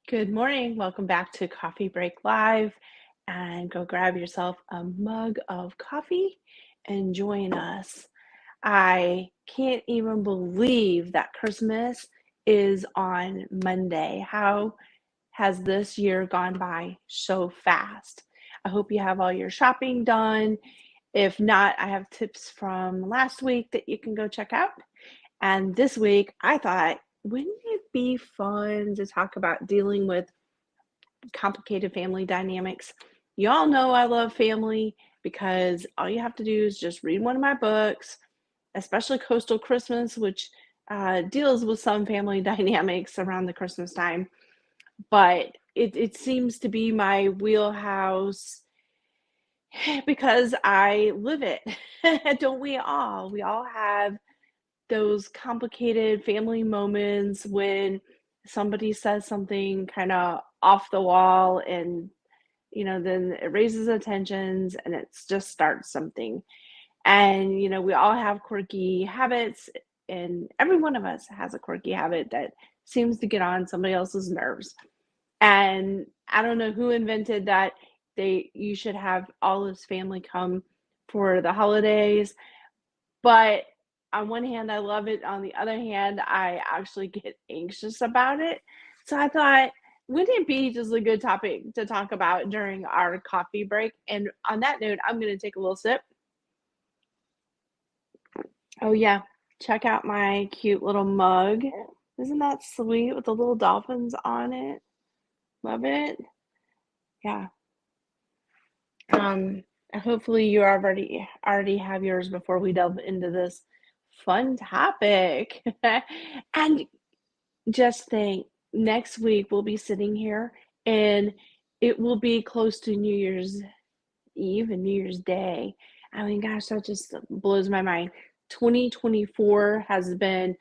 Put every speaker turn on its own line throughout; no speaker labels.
Good morning. Welcome back to Coffee Break Live. And go grab yourself a mug of coffee and join us. I can't even believe that Christmas is on Monday. How has this year gone by so fast? I hope you have all your shopping done. If not, I have tips from last week that you can go check out. And this week, I thought, wouldn't it be fun to talk about dealing with complicated family dynamics? Y'all know I love family because all you have to do is just read one of my books, especially Coastal Christmas, which deals with some family dynamics around the Christmas time. But it seems to be my wheelhouse because I live it. Don't we all? We all have those complicated family moments when somebody says something kind of off the wall and then it raises the tensions and it just starts something. And we all have quirky habits, and every one of us has a quirky habit that seems to get on somebody else's nerves. And I don't know who invented that you should have all his family come for the holidays, but on one hand, I love it. On the other hand, I actually get anxious about it. So I thought, wouldn't it be just a good topic to talk about during our coffee break? And on that note, I'm going to take a little sip. Oh, yeah. Check out my cute little mug. Isn't that sweet with the little dolphins on it? Love it. Yeah. Um, Hopefully you already have yours before we delve into this fun topic. And just think, next week we'll be sitting here and it will be close to New Year's Eve and New Year's Day. I mean, gosh, that just blows my mind. 2024 has been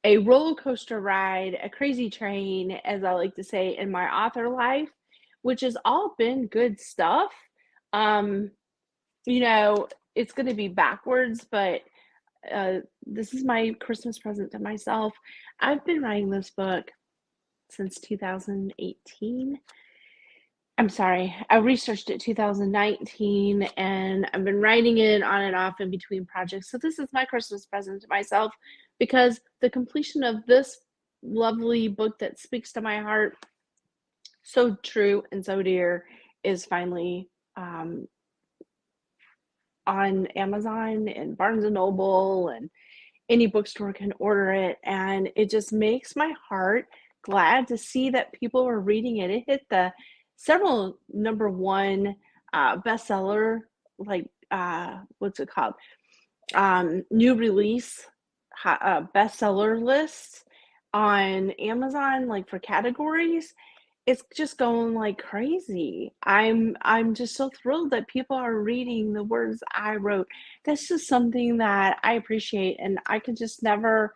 a roller coaster ride, a crazy train, as I like to say, in my author life, which has all been good stuff. Um, you know, it's going to be backwards, but this is my Christmas present to myself. I've been writing this book since 2018. I'm sorry, I researched it 2019 and I've been writing it on and off in between projects. So this is my Christmas present to myself because the completion of this lovely book that speaks to my heart, so true and so dear, is finally on Amazon and Barnes and Noble, and any bookstore can order it. And it just makes my heart glad to see that people are reading it. It hit the several number one bestseller, like what's it called? New release bestseller lists on Amazon, like for categories. It's just going like crazy. I'm just so thrilled that people are reading the words I wrote. That's just something that I appreciate, and I could just never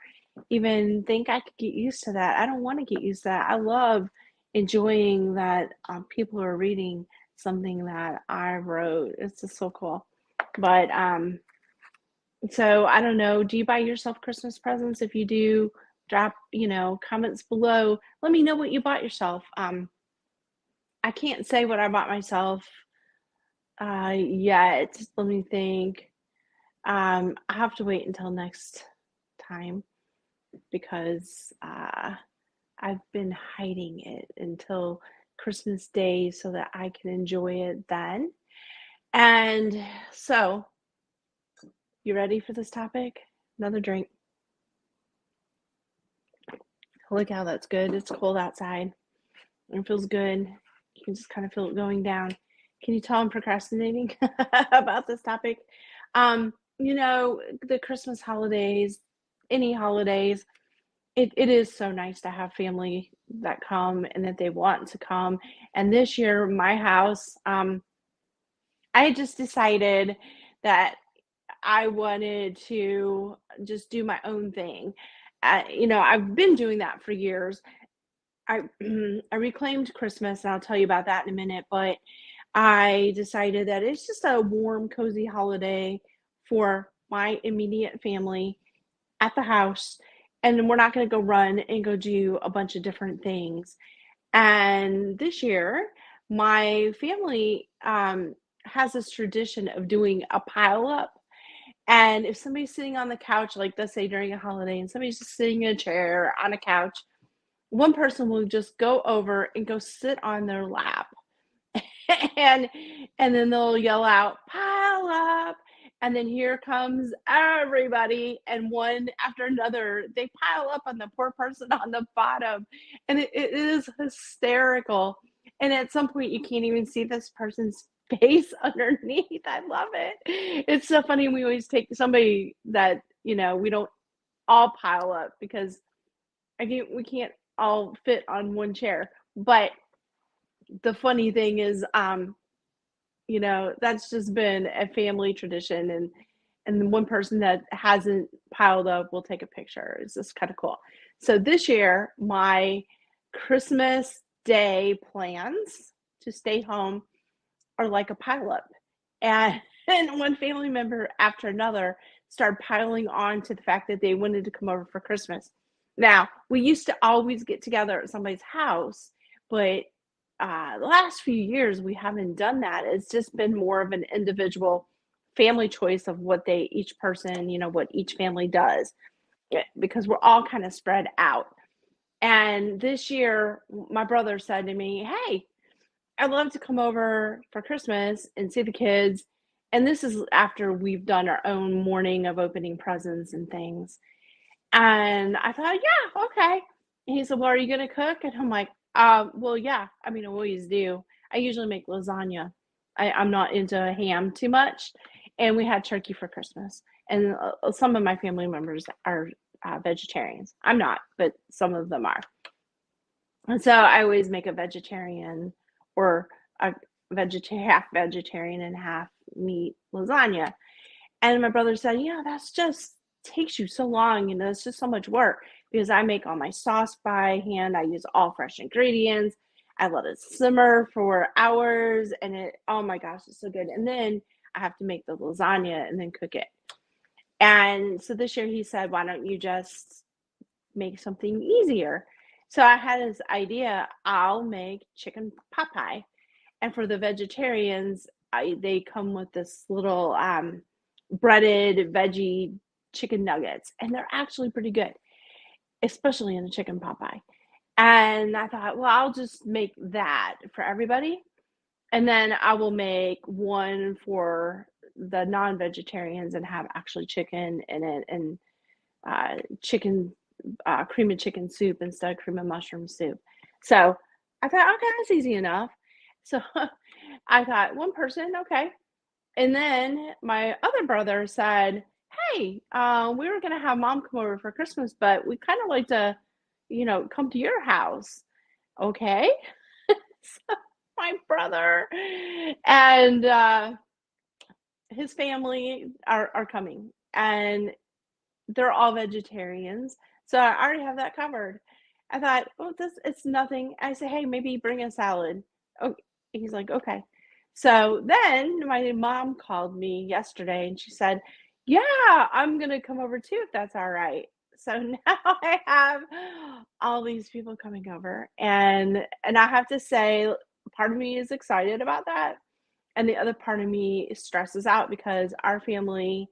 even think I could get used to that. I don't want to get used to that. I love enjoying that people are reading something that I wrote. It's just so cool. But so I don't know. Do you buy yourself Christmas presents? If you do, drop comments below. Let me know what you bought yourself. I can't say what I bought myself yet. Let me think. I have to wait until next time because I've been hiding it until Christmas Day so that I can enjoy it then. And so, you ready for this topic? Another drink. Look how that's good. It's cold outside. It feels good. You can just kind of feel it going down. Can you tell I'm procrastinating about this topic? The Christmas holidays, any holidays, it is so nice to have family that come and that they want to come. And this year, my house, I just decided that I wanted to just do my own thing. I've been doing that for years. I I reclaimed Christmas, and I'll tell you about that in a minute, but I decided that it's just a warm, cozy holiday for my immediate family at the house, and we're not going to go run and go do a bunch of different things. And this year, my family has this tradition of doing a pile up. And if somebody's sitting on the couch, like let's say during a holiday, and somebody's just sitting in a chair on a couch, one person will just go over and go sit on their lap. and and then they'll yell out, "Pile up!" And then here comes everybody, and one after another, they pile up on the poor person on the bottom, and it is hysterical. And at some point, you can't even see this person's face underneath. I love it. It's so funny. We always take somebody that we don't all pile up because we can't all fit on one chair, but the funny thing is, that's just been a family tradition, and the one person that hasn't piled up will take a picture. It's just kind of cool. So this year, my Christmas Day plans to stay home are like a pile up. And and one family member after another started piling on to the fact that they wanted to come over for Christmas. Now, we used to always get together at somebody's house, but the last few years we haven't done that. It's just been more of an individual family choice of what they each person, what each family does, because we're all kind of spread out. And this year, my brother said to me, "Hey, I'd love to come over for Christmas and see the kids." And this is after we've done our own morning of opening presents and things. And I thought, "Yeah, okay." And he said, "Well, are you gonna cook?" And I'm like, well, yeah. I mean, I always do. I usually make lasagna. I'm not into ham too much, and we had turkey for Christmas. And some of my family members are vegetarians. I'm not, but some of them are. And so I always make a vegetarian or a half vegetarian and half meat lasagna. And my brother said, that's just takes you so long, it's just so much work because I make all my sauce by hand. I use all fresh ingredients. I let it simmer for hours and oh my gosh, it's so good. And then I have to make the lasagna and then cook it. And so this year he said, "Why don't you just make something easier?" So I had this idea, I'll make chicken pot pie. And for the vegetarians, they come with this little breaded veggie chicken nuggets, and they're actually pretty good, especially in a chicken pot pie. And I thought, well, I'll just make that for everybody, and then I will make one for the non-vegetarians and have actually chicken in it and chicken cream of chicken soup instead of cream of mushroom soup. So I thought, okay, that's easy enough. So I thought one person, okay. And then my other brother said, "Hey, we were gonna have mom come over for Christmas, but we kind of like to, come to your house." Okay. So my brother and his family are coming, and they're all vegetarians. So I already have that covered. I thought, "Oh, it's nothing." I said, "Hey, maybe bring a salad." Oh, he's like, "Okay." So then my mom called me yesterday and she said, "Yeah, I'm gonna come over too if that's all right." So now I have all these people coming over, and I have to say, part of me is excited about that, and the other part of me stresses out because our family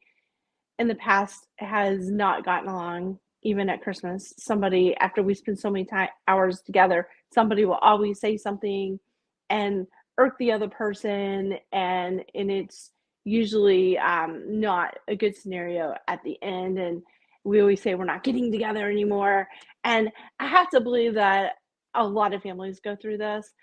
in the past has not gotten along even at Christmas. Somebody, after we spend so many hours together, somebody will always say something and irk the other person, and it's usually not a good scenario at the end. And we always say we're not getting together anymore. And I have to believe that a lot of families go through this.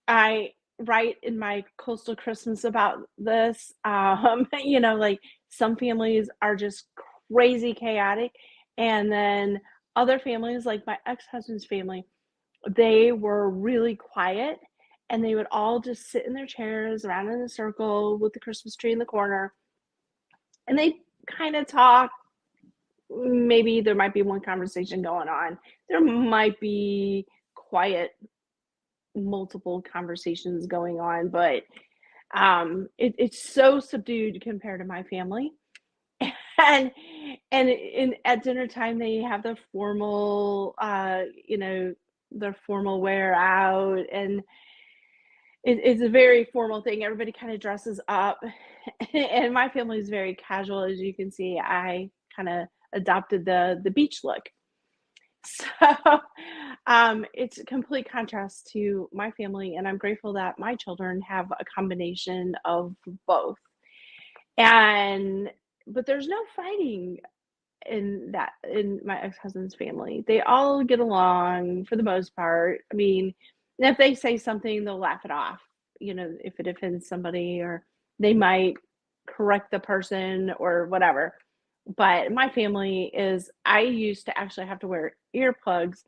I write in my Coastal Christmas about this. Like some families are just crazy chaotic, and then other families, like my ex-husband's family, they were really quiet, and they would all just sit in their chairs around in a circle with the Christmas tree in the corner, and they kind of talk. Maybe there might be one conversation going on. There might be quiet multiple conversations going on, but it's so subdued compared to my family. and and at dinner time they have the formal their formal wear out, and it's a very formal thing. Everybody kind of dresses up, and my family is very casual, as you can see. I kind of adopted the beach look. So, it's a complete contrast to my family, and I'm grateful that my children have a combination of both. And but there's no fighting in my ex-husband's family. They all get along for the most part. I mean, if they say something, they'll laugh it off, if it offends somebody, or they might correct the person or whatever. But my family is I used to actually have to wear earplugs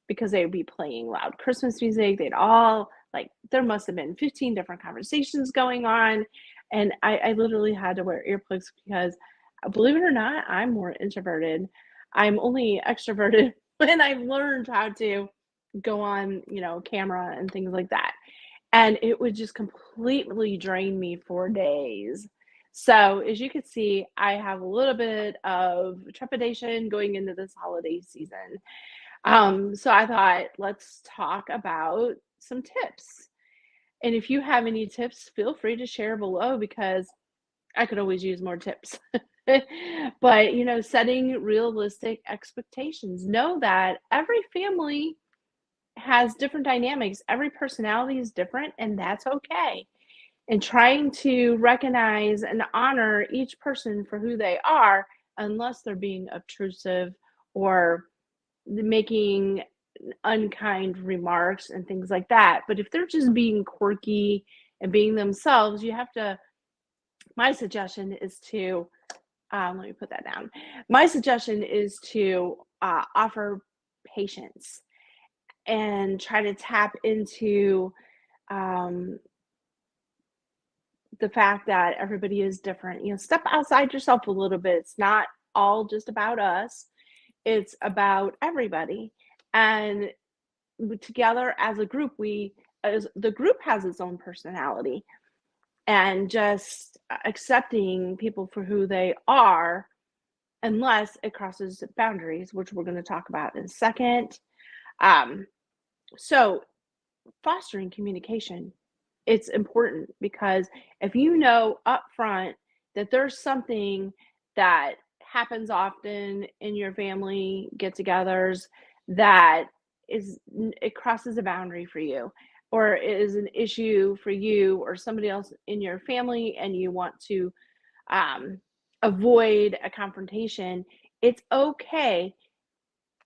because they would be playing loud Christmas music. They'd all like there must have been 15 different conversations going on. And I literally had to wear earplugs because believe it or not, I'm more introverted. I'm only extroverted when I've learned how to go on, camera and things like that. And it would just completely drain me for days. So, as you can see, I have a little bit of trepidation going into this holiday season. So I thought, let's talk about some tips. And if you have any tips, feel free to share below because I could always use more tips. But, setting realistic expectations. Know that every family has different dynamics, every personality is different, and that's okay. And trying to recognize and honor each person for who they are, unless they're being obtrusive or making unkind remarks and things like that. But if they're just being quirky and being themselves, my suggestion is to let me put that down. My suggestion is to offer patience and try to tap into um, the fact that everybody is different. Step outside yourself a little bit. It's not all just about us, it's about everybody. And together as a group, as the group has its own personality, and just accepting people for who they are unless it crosses boundaries, which we're going to talk about in a second. Um, so, fostering communication, it's important because if you know up front that there's something that happens often in your family get-togethers that it crosses a boundary for you, or it is an issue for you or somebody else in your family, and you want to um, avoid a confrontation, it's okay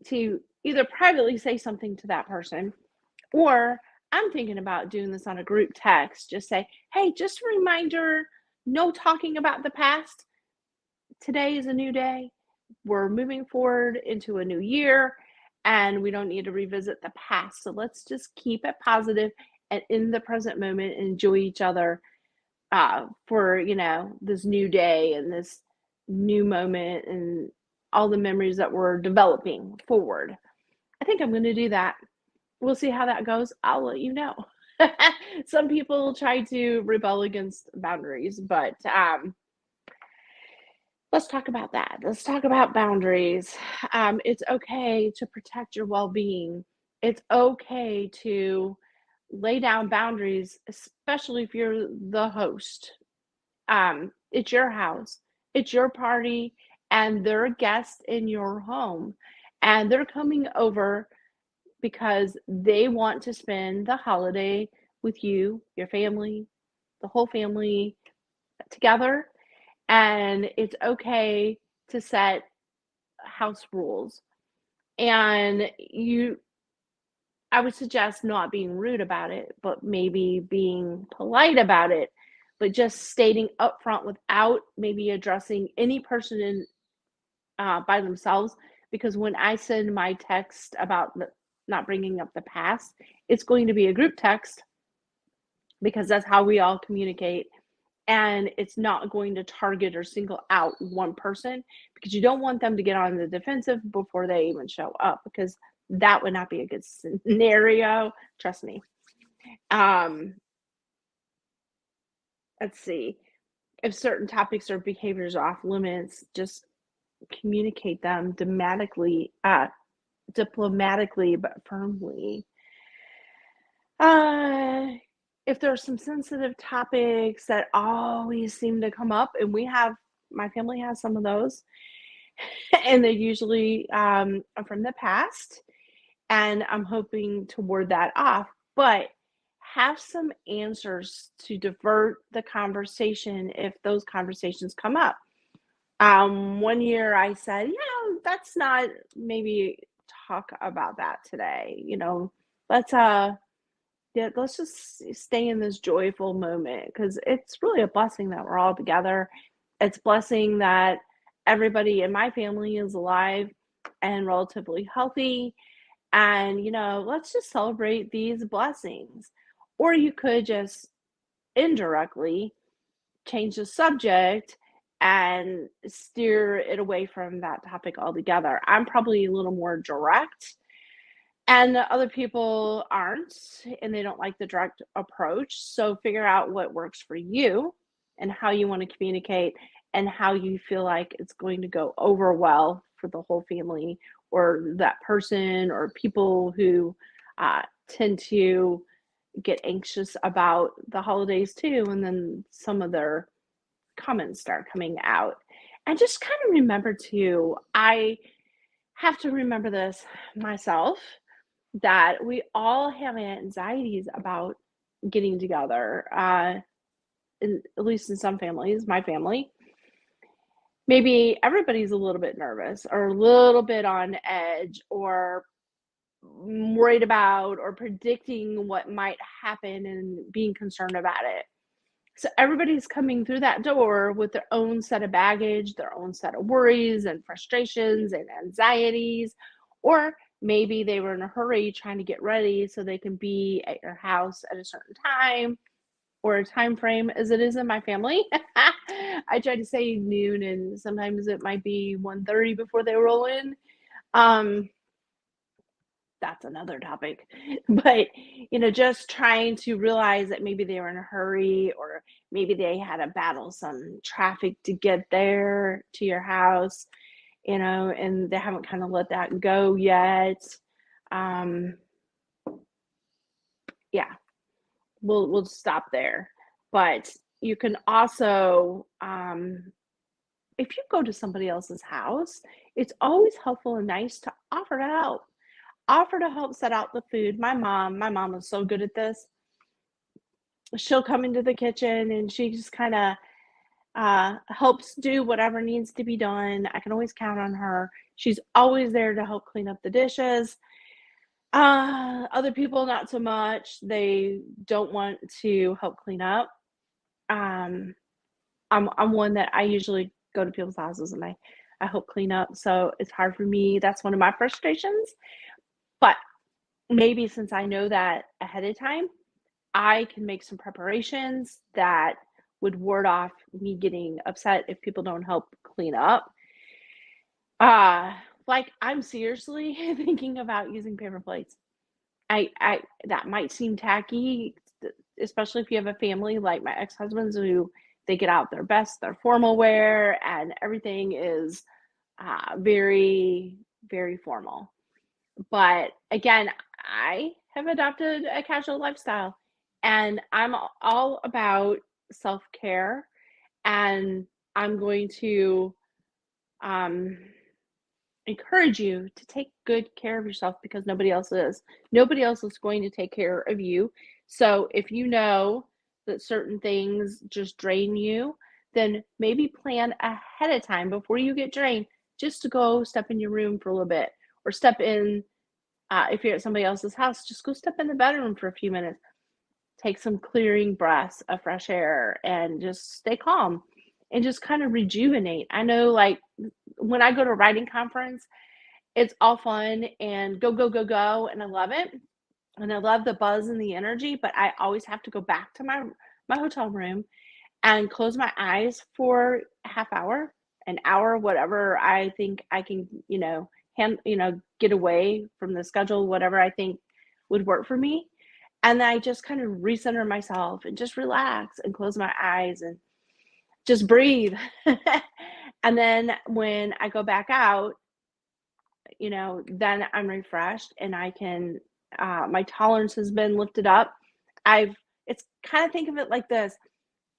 to either privately say something to that person, or I'm thinking about doing this on a group text. Just say, hey, just a reminder, no talking about the past. Today is a new day. We're moving forward into a new year, and we don't need to revisit the past. So let's just keep it positive and in the present moment and enjoy each other for this new day and this new moment and all the memories that we're developing forward. I think I'm going to do that. We'll see how that goes. I'll let you know. Some people try to rebel against boundaries, but let's talk about that. Let's talk about boundaries. It's okay to protect your well being. It's okay to lay down boundaries, especially if you're the host. It's your house, it's your party, and they're a guest in your home. And they're coming over because they want to spend the holiday with you, your family, the whole family together. And it's okay to set house rules. And I would suggest not being rude about it, but maybe being polite about it, but just stating upfront without maybe addressing any person by themselves. Because when I send my text about not bringing up the past, it's going to be a group text because that's how we all communicate. And it's not going to target or single out one person because you don't want them to get on the defensive before they even show up, because that would not be a good scenario. Trust me. Um, let's see. If certain topics or behaviors are off limits, just communicate them diplomatically but firmly. Uh, if there's some sensitive topics that always seem to come up, and my family has some of those, and they usually are from the past, and I'm hoping to ward that off, but have some answers to divert the conversation if those conversations come up. One year I said, let's not maybe talk about that today. Let's yeah, let's just stay in this joyful moment because it's really a blessing that we're all together. It's a blessing that everybody in my family is alive and relatively healthy. And, let's just celebrate these blessings. Or you could just indirectly change the subject and steer it away from that topic altogether. I'm probably a little more direct, and the other people aren't, and they don't like the direct approach. So figure out what works for you and how you want to communicate and how you feel like it's going to go over well for the whole family or that person or people who tend to get anxious about the holidays too. And then some of their comments start coming out. And just kind of remember too, I have to remember this myself, that we all have anxieties about getting together. At least in some families, my family, maybe everybody's a little bit nervous or a little bit on edge or worried about or predicting what might happen and being concerned about it. So everybody's coming through that door with their own set of baggage, their own set of worries and frustrations and anxieties, or maybe they were in a hurry trying to get ready so they can be at your house at a certain time or a time frame as it is in my family. I try to say noon and sometimes it might be 1:30 before they roll in. Um, that's another topic. But, just trying to realize that maybe they were in a hurry or maybe they had to battle some traffic to get there to your house, and they haven't kind of let that go yet. Um, yeah, we'll stop there. But you can also, if you go to somebody else's house, it's always helpful and nice to offer to help set out the food. My mom is so good at this. She'll come into the kitchen and she just kind of helps do whatever needs to be done. I can always count on her. She's always there to help clean up the dishes. Other people, not so much. They don't want to help clean up. Um, I'm one that I usually go to people's houses and I help clean up. So it's hard for me. That's one of my frustrations. But maybe since I know that ahead of time, I can make some preparations that would ward off me getting upset if people don't help clean up. Uh, like I'm seriously thinking about using paper plates. I that might seem tacky, especially if you have a family like my ex-husband's who they get out their best, their formal wear, and everything is very, very formal. But again, I have adopted a casual lifestyle and I'm all about self care. And I'm going to um, encourage you to take good care of yourself because nobody else is. Nobody else is going to take care of you. So if you know that certain things just drain you, then maybe plan ahead of time before you get drained just to go step in your room for a little bit or step in. If you're at somebody else's house, just go step in the bedroom for a few minutes. Take some clearing breaths of fresh air and just stay calm and just kind of rejuvenate. I know, like, when I go to a writing conference, it's all fun and go, go, go, go. And I love it. And I love the buzz and the energy, but I always have to go back to my hotel room and close my eyes for a half hour, an hour, whatever I think I can, get away from the schedule, whatever I think would work for me. And I just kind of recenter myself and just relax and close my eyes and just breathe. And then when I go back out, then I'm refreshed and I can, my tolerance has been lifted up. It's kind of, think of it like this: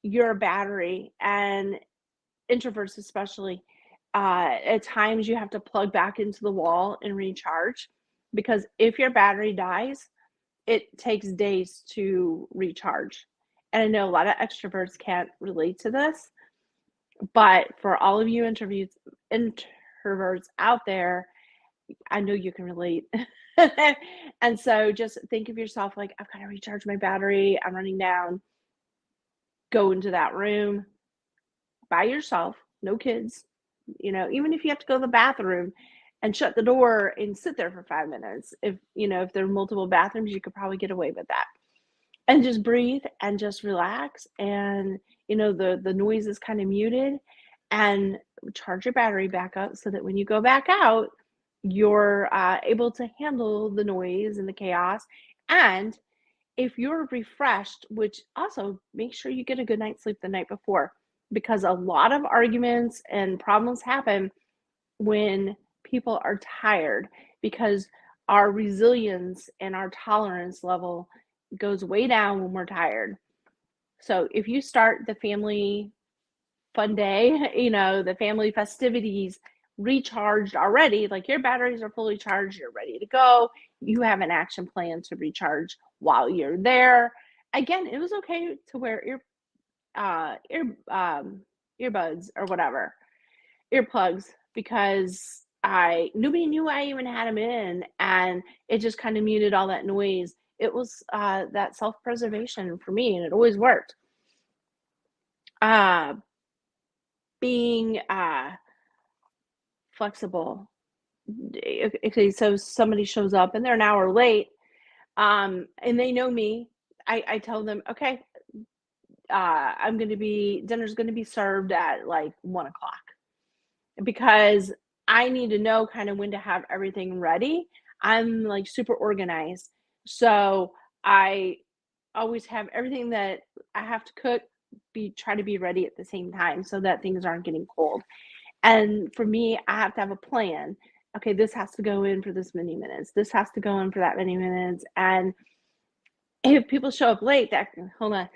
you're a battery, and introverts especially, at times you have to plug back into the wall and recharge, because if your battery dies, it takes days to recharge. And I know a lot of extroverts can't relate to this, but for all of you introverts out there, I know you can relate. And so just think of yourself like, I've got to recharge my battery. I'm running down. Go into that room by yourself, no kids. Even if you have to go to the bathroom, and shut the door and sit there for 5 minutes. If there are multiple bathrooms, you could probably get away with that. And just breathe and just relax. And, the noise is kind of muted, and charge your battery back up so that when you go back out, you're able to handle the noise and the chaos. And if you're refreshed, which also make sure you get a good night's sleep the night before, because a lot of arguments and problems happen when people are tired, because our resilience and our tolerance level goes way down when we're tired. So if you start the family fun day, the family festivities recharged already, like your batteries are fully charged, you're ready to go, you have an action plan to recharge while you're there. Again, it was okay to wear earbuds or whatever, earplugs, because nobody knew I even had them in, and it just kind of muted all that noise. It was that self-preservation for me, and it always worked. Being flexible. Okay, so somebody shows up and they're an hour late, and they know me. I tell them, okay, dinner's going to be served at like 1:00, because I need to know kind of when to have everything ready. I'm like super organized. So I always have everything that I have to cook try to be ready at the same time, so that things aren't getting cold. And for me, I have to have a plan. Okay, this has to go in for this many minutes. This has to go in for that many minutes. And if people show up late, hold on.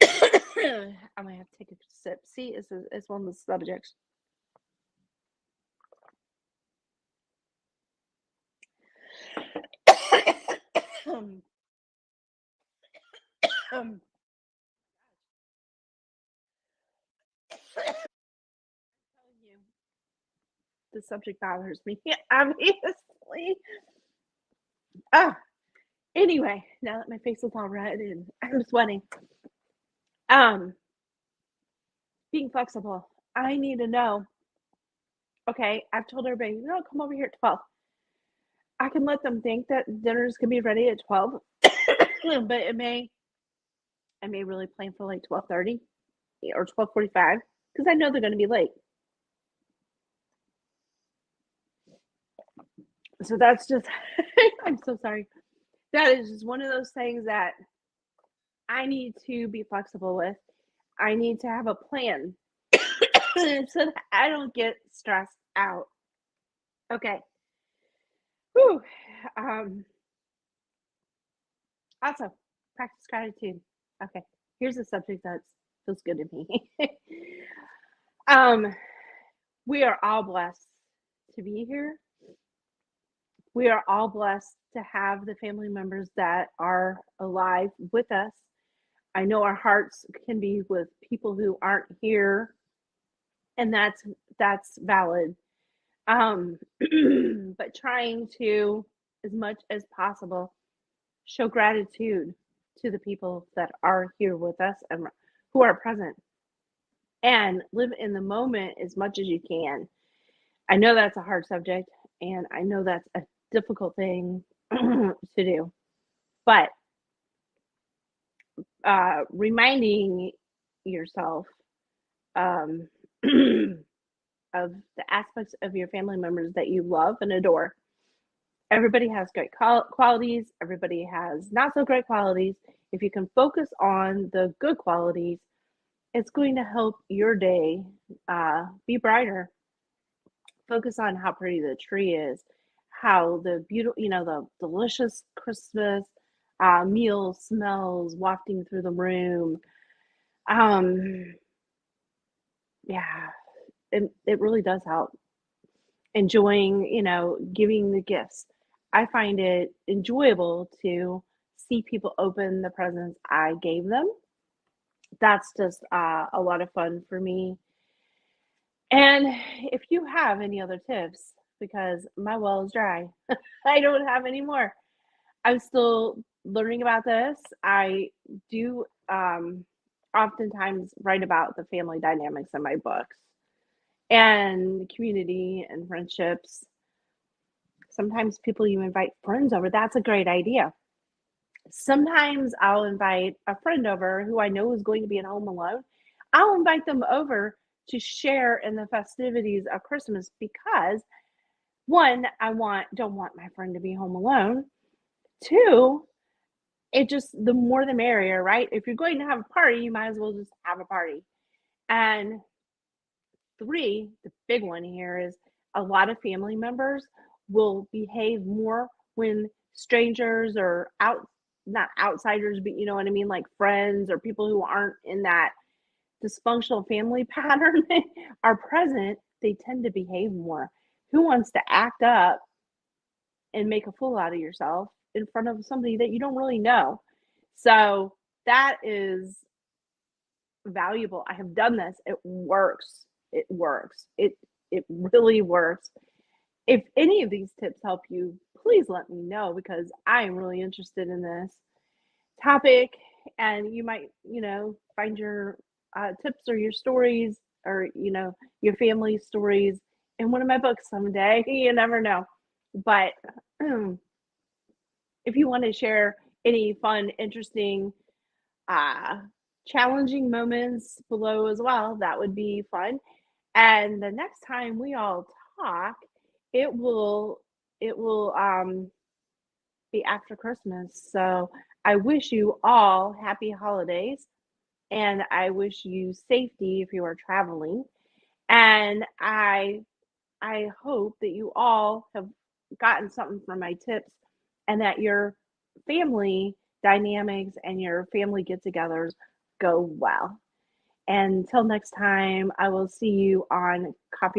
I might have to take a sip. See, it's one of the subjects. The subject bothers me, obviously. Anyway, now that my face is all red and I'm sweating, being flexible. I need to know. Okay, I've told everybody, come over here at 12. I can let them think that dinner's gonna be ready at 12, but I may really plan for like 12:30 or 12:45, because I know they're gonna be late. So that's just, I'm so sorry. That is just one of those things that I need to be flexible with. I need to have a plan so that I don't get stressed out. Okay. Whew. Also, practice gratitude. Okay. Here's a subject that feels good to me. We are all blessed to be here. We are all blessed to have the family members that are alive with us. I know our hearts can be with people who aren't here, and that's valid. But trying to, as much as possible, show gratitude to the people that are here with us and who are present, and live in the moment as much as you can. I know that's a hard subject, and I know that's a difficult thing to do, but reminding yourself um, of the aspects of your family members that you love and adore. Everybody has great qualities, everybody has not so great qualities. If you can focus on the good qualities, it's going to help your day be brighter. Focus on how pretty the tree is how the beautiful, the delicious Christmas meal smells wafting through the room. Um, yeah, it really does help. Enjoying, giving the gifts. I find it enjoyable to see people open the presents I gave them. That's just a lot of fun for me. And if you have any other tips, because my well is dry, I don't have any more. I'm still learning about this. I do oftentimes write about the family dynamics in my books and community and friendships. Sometimes people you invite friends over. That's a great idea. Sometimes I'll invite a friend over who I know is going to be at home alone. I'll invite them over to share in the festivities of Christmas because one, I want don't want my friend to be home alone. Two, it just the more the merrier, right? If you're going to have a party, you might as well just have a party. And three, the big one here is a lot of family members will behave more when strangers or not outsiders, but you know what I mean, like friends or people who aren't in that dysfunctional family pattern are present, they tend to behave more. Who wants to act up and make a fool out of yourself in front of somebody that you don't really know? So that is valuable. I have done this. It works. It works. It really works. If any of these tips help you, please let me know because I am really interested in this topic and you might, find your tips or your stories or, your family stories in one of my books someday. You never know. But if you want to share any fun, interesting, uh, challenging moments below as well, that would be fun. And the next time we all talk, it will be after Christmas. So I wish you all happy holidays and I wish you safety if you are traveling. And I hope that you all have gotten something from my tips and that your family dynamics and your family get-togethers go well. And until next time, I will see you on Coffee